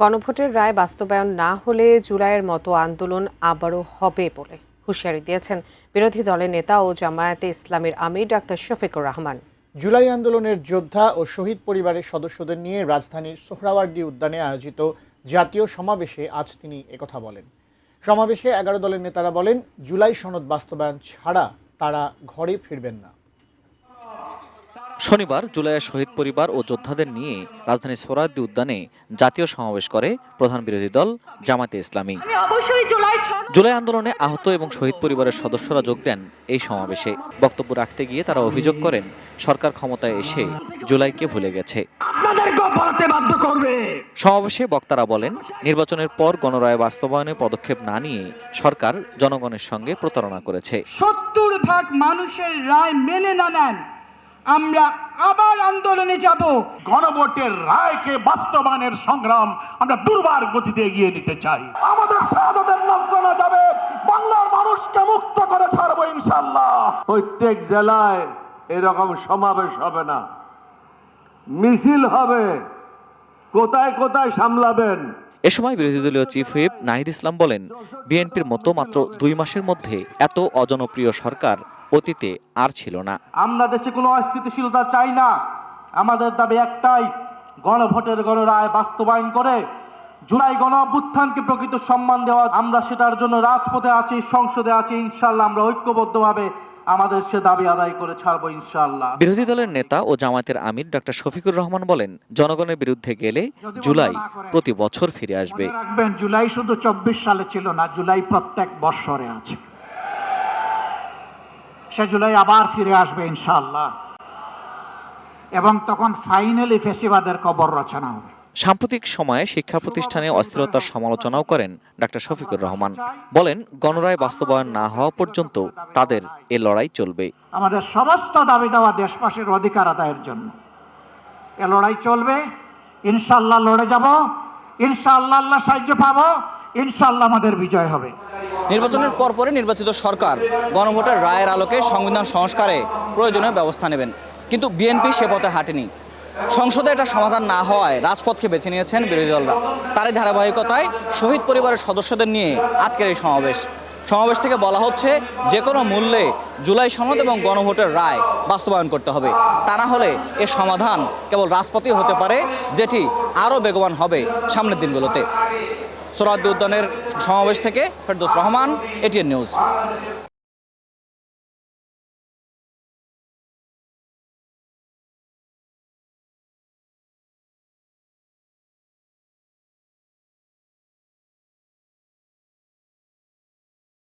গণভোটের রায় বাস্তবায়ন না হলে জুলাইয়ের মতো আন্দোলন আবারও হবে বলে হুঁশিয়ারি দিয়েছেন বিরোধী দলের নেতা ও জামায়াতে ইসলামীর আমির ডাক্তার শফিকুর রহমান। জুলাই আন্দোলনের যোদ্ধা ও শহীদ পরিবারের সদস্যদের নিয়ে রাজধানীর সোহরাওয়ার্দী উদ্যানে আয়োজিত জাতীয় সমাবেশে আজ তিনি একথা বলেন। সমাবেশে 11 দলের নেতারা বলেন, জুলাই সনদ বাস্তবায়ন ছাড়া তারা ঘরে ফিরবেন না। শনিবার জুলাইয়ের শহীদ পরিবার ও যোদ্ধাদের নিয়ে রাজধানীর সোহরাওয়ার্দী উদ্যানে জাতীয় সমাবেশ করে প্রধান বিরোধী দল জামায়াতে ইসলামী। জুলাই আন্দোলনে আহত এবং শহীদ পরিবারের সদস্যরা যোগ দেন এই সমাবেশে। বক্তব্য রাখতে গিয়ে তারা অভিযোগ করেন, সরকার ক্ষমতায় এসে জুলাইকে ভুলে গেছে। সমাবেশে বক্তারা বলেন, নির্বাচনের পর গণরায় বাস্তবায়নে পদক্ষেপ না নিয়ে সরকার জনগণের সঙ্গে প্রতারণা করেছে। 70% মানুষের রায় মেনে না নেন, আমরা আবার আন্দোলনে যাব। গণভোটের রায়কে বাস্তবায়নের সংগ্রাম আমরা দুর্বার গতিতে এগিয়ে নিতে চাই। আমাদের শাহাদাতের নজরানা যাবে, বাংলার মানুষকে মুক্ত করে ছাড়বো ইনশাআল্লাহ। প্রত্যেক জেলায় এরকম সমাবেশ হবে না, মিছিল হবে, কোথায় কোথায় সামলাবেন। এ সময় বিরোধী দলীয় চিফ হুইপ নাহিদ ইসলাম বলেন, বিএনপির মতো মাত্র 2 মাসের মধ্যে এত অজনপ্রিয় সরকার অতীতে আর ছিল না। আমরা দেশে কোনো অস্থিতিশীলতা চাই না। আমাদের দাবি একটাই, গণভোটের গণরায় বাস্তবায়ন করে জুলাই গণ অভ্যুত্থানকে প্রকৃত সম্মান দেওয়া। আমরা সেটার জন্য রাজপথে আছি, সংসদে আছি। ইনশাআল্লাহ আমরা ঐক্যবদ্ধভাবে আমাদের সে দাবি আদায় করে ছাড়বো ইনশাআল্লাহ। বিরোধী দলের নেতা ও জামায়াতের আমির ডাক্তার শফিকুর রহমান বলেন, জনগণের বিরুদ্ধে গেলে জুলাই প্রতি বছর ফিরে আসবে। রাখবেন, জুলাই শুধু 24 সালে ছিল না, জুলাই প্রত্যেক বছরে আছে। সে জুলাই আবার ফিরে আসবে ইনশাআল্লাহ, এবং তখন ফাইনালি ফ্যাসিবাদের কবর রচনা হবে। সাম্প্রতিক সময়ে শিক্ষা প্রতিষ্ঠানে অস্থিরতার সমালোচনাও করেন ডাক্তার শফিকুর রহমান। বলেন, গণরায় বাস্তবায়ন না হওয়া পর্যন্ত তাদের এ লড়াই চলবে। আমাদের সমস্ত দাবি দেওয়া দেশবাসীর অধিকার আদায়ের জন্য এ লড়াই চলবে। ইনশাআল্লাহ লড়ে যাব, ইনশাআল্লাহ আল্লাহ সাহায্য পাবো, ইনশাআল্লাহ আমাদের বিজয় হবে। নির্বাচনের পরপরই নির্বাচিত সরকার গণভোটের রায়ের আলোকে সংবিধান সংস্কারে প্রয়োজনীয় ব্যবস্থা নেবেন, কিন্তু বিএনপি সে পথে হাঁটেনি। সংসদে এটা সমাধান না হওয়ায় রাজপথকে বেছে নিয়েছেন বিরোধী দলরা। তারই ধারাবাহিকতায় শহীদ পরিবারের সদস্যদের নিয়ে আজকের এই সমাবেশ থেকে বলা হচ্ছে, যে কোনো মূল্যে জুলাই সনদ এবং গণভোটের রায় বাস্তবায়ন করতে হবে। তা না হলে এর সমাধান কেবল রাজপথেই হতে পারে, যেটি আরও বেগবান হবে সামনের দিনগুলোতে। সোহরাওয়ার্দী উদ্যানের সমাবেশ থেকে ফেরদৌস রহমান, এটিএন নিউজ।